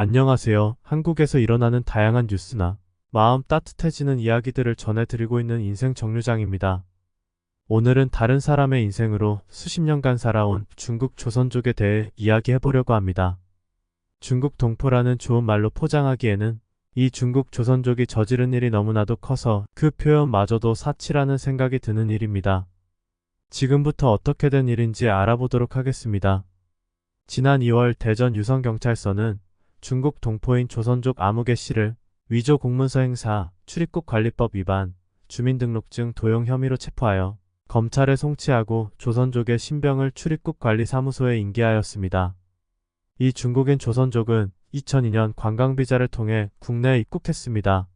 안녕하세요. 한국에서 일어나는 다양한 뉴스나 마음 따뜻해지는 이야기들을 전해드리고 있는 인생 정류장입니다. 오늘은 다른 사람의 인생으로 수십 년간 살아온 중국 조선족에 대해 이야기해보려고 합니다. 중국 동포라는 좋은 말로 포장하기에는 이 중국 조선족이 저지른 일이 너무나도 커서 그 표현마저도 사치라는 생각이 드는 일입니다. 지금부터 어떻게 된 일인지 알아보도록 하겠습니다. 지난 2월 대전 유성경찰서는 중국 동포인 조선족 아무개 씨를 위조 공문서 행사, 출입국 관리법 위반, 주민등록증 도용 혐의로 체포하여 검찰에 송치하고 조선족의 신병을 출입국 관리사무소에 인계하였습니다. 이 중국인 조선족은 2002년 관광비자를 통해 국내에 입국했습니다.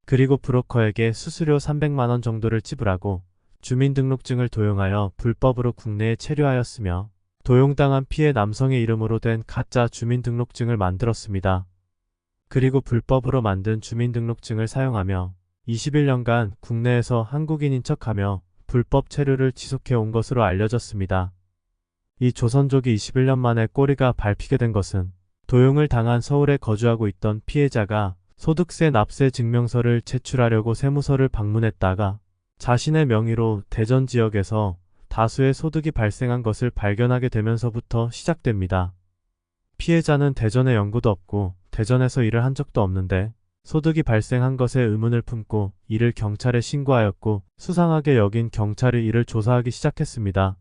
그리고 브로커에게 수수료 300만원 정도를 지불하고 주민등록증을 도용하여 불법으로 국내에 체류하였으며 도용당한 피해 남성의 이름으로 된 가짜 주민등록증을 만들었습니다. 그리고 불법으로 만든 주민등록증을 사용하며 21년간 국내에서 한국인인 척하며 불법 체류를 지속해 온 것으로 알려졌습니다. 이 조선족이 21년 만에 꼬리가 밟히게 된 것은 도용을 당한 서울에 거주하고 있던 피해자가 소득세 납세 증명서를 제출하려고 세무서를 방문했다가 자신의 명의로 대전 지역에서 다수의 소득이 발생한 것을 발견하게 되면서부터 시작됩니다. 피해자는 대전에 연고도 없고 대전에서 일을 한 적도 없는데 소득이 발생한 것에 의문을 품고 이를 경찰에 신고하였고 수상하게 여긴 경찰이 이를 조사하기 시작했습니다.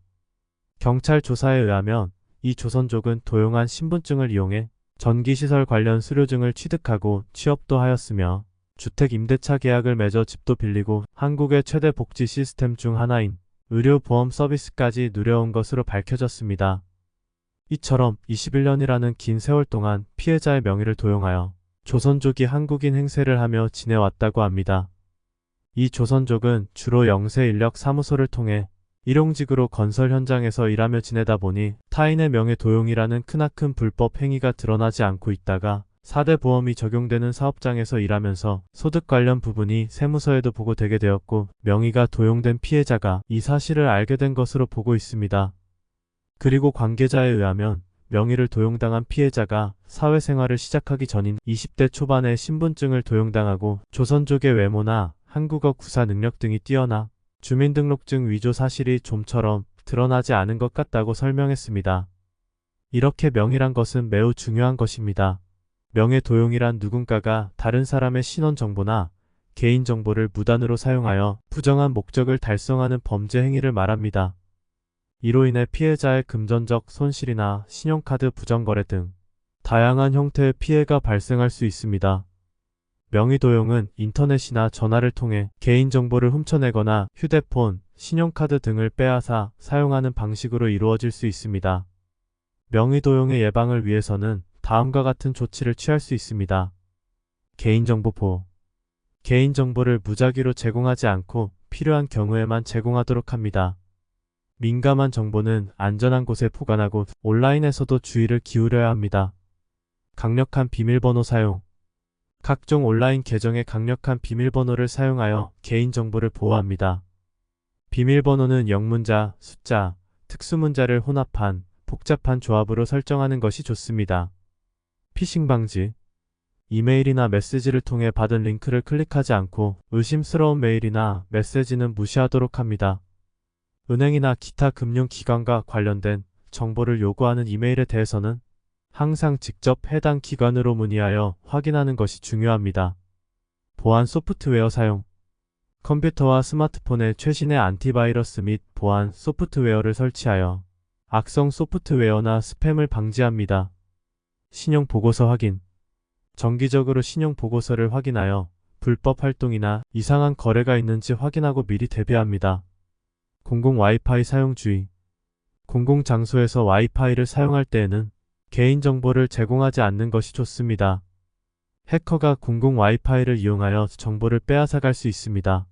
경찰 조사에 의하면 이 조선족은 도용한 신분증을 이용해 전기시설 관련 수료증을 취득하고 취업도 하였으며 주택 임대차 계약을 맺어 집도 빌리고 한국의 최대 복지 시스템 중 하나인 의료보험 서비스까지 누려온 것으로 밝혀졌습니다. 이처럼 21년이라는 긴 세월 동안 피해자의 명의를 도용하여 조선족이 한국인 행세를 하며 지내왔다고 합니다. 이 조선족은 주로 영세인력 사무소를 통해 일용직으로 건설 현장에서 일하며 지내다 보니 타인의 명예 도용이라는 크나큰 불법 행위가 드러나지 않고 있다가 4대 보험이 적용되는 사업장에서 일하면서 소득 관련 부분이 세무서에도 보고되게 되었고 명의가 도용된 피해자가 이 사실을 알게 된 것으로 보고 있습니다. 그리고 관계자에 의하면 명의를 도용당한 피해자가 사회생활을 시작하기 전인 20대 초반에 신분증을 도용당하고 조선족의 외모나 한국어 구사 능력 등이 뛰어나 주민등록증 위조 사실이 좀처럼 드러나지 않은 것 같다고 설명했습니다. 이렇게 명의란 것은 매우 중요한 것입니다. 명예 도용이란 누군가가 다른 사람의 신원정보나 개인정보를 무단으로 사용하여 부정한 목적을 달성하는 범죄 행위를 말합니다. 이로 인해 피해자의 금전적 손실이나 신용카드 부정거래 등 다양한 형태의 피해가 발생할 수 있습니다. 명의 도용은 인터넷이나 전화를 통해 개인정보를 훔쳐내거나 휴대폰, 신용카드 등을 빼앗아 사용하는 방식으로 이루어질 수 있습니다. 명의 도용의 예방을 위해서는 다음과 같은 조치를 취할 수 있습니다. 개인정보 보호. 개인정보를 무작위로 제공하지 않고 필요한 경우에만 제공하도록 합니다. 민감한 정보는 안전한 곳에 보관하고 온라인에서도 주의를 기울여야 합니다. 강력한 비밀번호 사용. 각종 온라인 계정의 강력한 비밀번호를 사용하여 개인정보를 보호합니다. 비밀번호는 영문자, 숫자, 특수문자를 혼합한 복잡한 조합으로 설정하는 것이 좋습니다. 피싱 방지. 이메일이나 메시지를 통해 받은 링크를 클릭하지 않고 의심스러운 메일이나 메시지는 무시하도록 합니다. 은행이나 기타 금융기관과 관련된 정보를 요구하는 이메일에 대해서는 항상 직접 해당 기관으로 문의하여 확인하는 것이 중요합니다. 보안 소프트웨어 사용. 컴퓨터와 스마트폰에 최신의 안티바이러스 및 보안 소프트웨어를 설치하여 악성 소프트웨어나 스팸을 방지합니다. 신용보고서 확인. 정기적으로 신용보고서를 확인하여 불법 활동이나 이상한 거래가 있는지 확인하고 미리 대비합니다. 공공 와이파이 사용 주의. 공공장소에서 와이파이를 사용할 때에는 개인정보를 제공하지 않는 것이 좋습니다. 해커가 공공 와이파이를 이용하여 정보를 빼앗아갈 수 있습니다.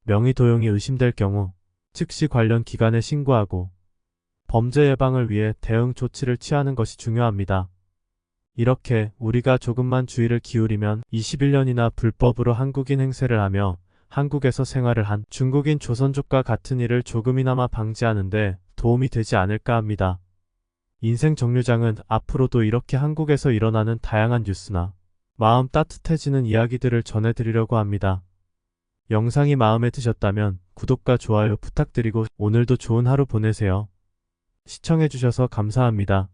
명의 도용이 의심될 경우 즉시 관련 기관에 신고하고 범죄 예방을 위해 대응 조치를 취하는 것이 중요합니다. 이렇게 우리가 조금만 주의를 기울이면 21년이나 불법으로 한국인 행세를 하며 한국에서 생활을 한 중국인 조선족과 같은 일을 조금이나마 방지하는 데 도움이 되지 않을까 합니다. 인생 정류장은 앞으로도 이렇게 한국에서 일어나는 다양한 뉴스나 마음 따뜻해지는 이야기들을 전해드리려고 합니다. 영상이 마음에 드셨다면 구독과 좋아요 부탁드리고 오늘도 좋은 하루 보내세요. 시청해주셔서 감사합니다.